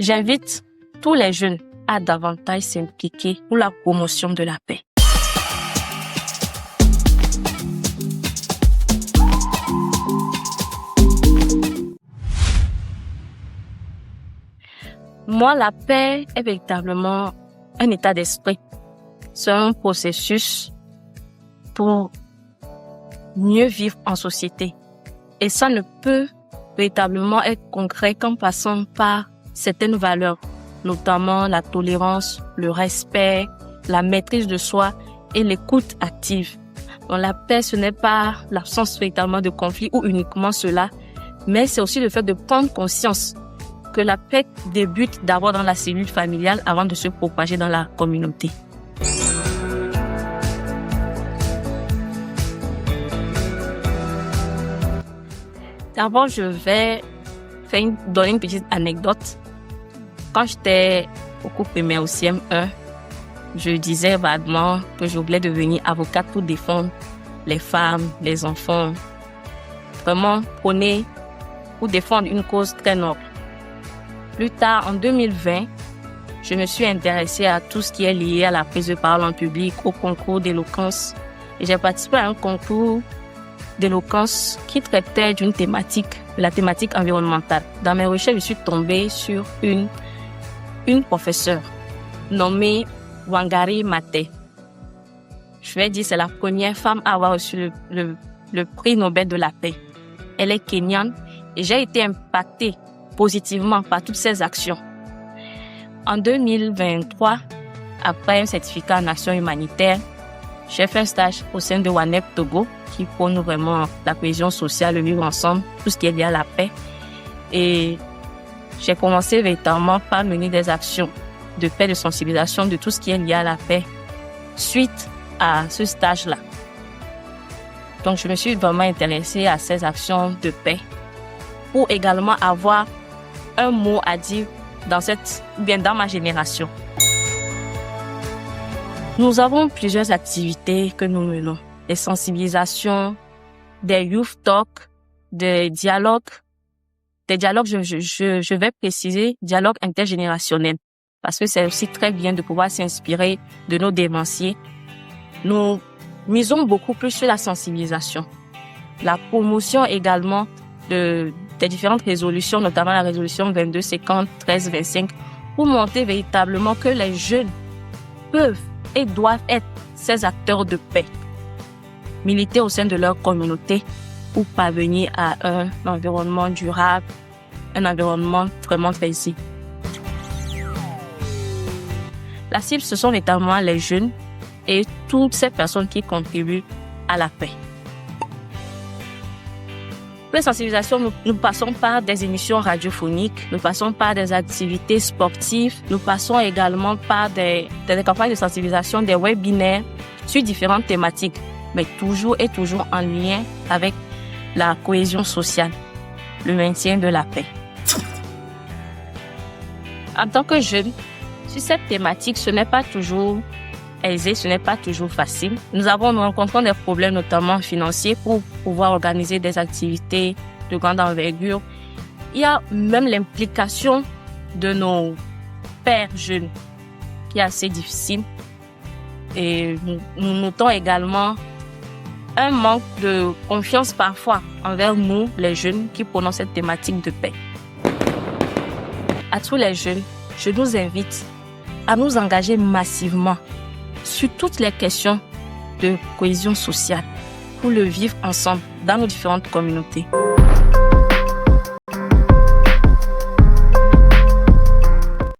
J'invite tous les jeunes à davantage s'impliquer pour la promotion de la paix. Moi, la paix est véritablement un état d'esprit. C'est un processus pour mieux vivre en société. Et ça ne peut véritablement être concret qu'en passant par certaines valeurs, notamment la tolérance, le respect, la maîtrise de soi et l'écoute active. Donc, la paix, ce n'est pas l'absence véritablement de conflit ou uniquement cela, mais c'est aussi le fait de prendre conscience que la paix débute d'abord dans la cellule familiale avant de se propager dans la communauté. D'abord, je vais donner une petite anecdote. Quand j'étais au cours primaire au CM1, je disais vaguement que je voulais devenir avocate pour défendre les femmes, les enfants. Vraiment prôner pour défendre une cause très noble. Plus tard, en 2020, je me suis intéressée à tout ce qui est lié à la prise de parole en public, au concours d'éloquence. Et j'ai participé à un concours d'éloquence qui traitait d'une thématique, la thématique environnementale. Dans mes recherches, je suis tombée sur une professeure nommée Wangari Maathai. Je vais dire, c'est la première femme à avoir reçu le prix Nobel de la paix. Elle est kenyane et j'ai été impactée positivement par toutes ces actions. En 2023, après un certificat en action humanitaire, j'ai fait un stage au sein de WANEP Togo qui prône vraiment la cohésion sociale, le vivre ensemble, tout ce qui est lié à la paix. Et j'ai commencé véritablement par mener des actions de paix, de sensibilisation, de tout ce qui est lié à la paix suite à ce stage-là. Donc, je me suis vraiment intéressée à ces actions de paix pour également avoir un mot à dire dans ma génération. Nous avons plusieurs activités que nous menons. Des sensibilisations, des youth talk, des dialogues. Des dialogues, je vais préciser, dialogues intergénérationnels. Parce que c'est aussi très bien de pouvoir s'inspirer de nos dévanciers. Nous misons beaucoup plus sur la sensibilisation. La promotion également des différentes résolutions, notamment la résolution 2250, 1325, pour montrer véritablement que les jeunes peuvent et doivent être ces acteurs de paix, militer au sein de leur communauté pour parvenir à un environnement durable, un environnement vraiment paisible. La cible, ce sont notamment les jeunes et toutes ces personnes qui contribuent à la paix. Pour les sensibilisations, nous passons par des émissions radiophoniques, nous passons par des activités sportives, nous passons également par des campagnes de sensibilisation, des webinaires sur différentes thématiques, mais toujours en lien avec la cohésion sociale, le maintien de la paix. En tant que jeune, sur cette thématique, ce n'est pas toujours aisé, ce n'est pas toujours facile. Nous rencontrons des problèmes, notamment financiers, pour pouvoir organiser des activités de grande envergure. Il y a même l'implication de nos pères jeunes qui est assez difficile. Et nous notons également un manque de confiance parfois envers nous, les jeunes, qui prônons cette thématique de paix. À tous les jeunes, je nous invite à nous engager massivement sur toutes les questions de cohésion sociale pour le vivre ensemble dans nos différentes communautés.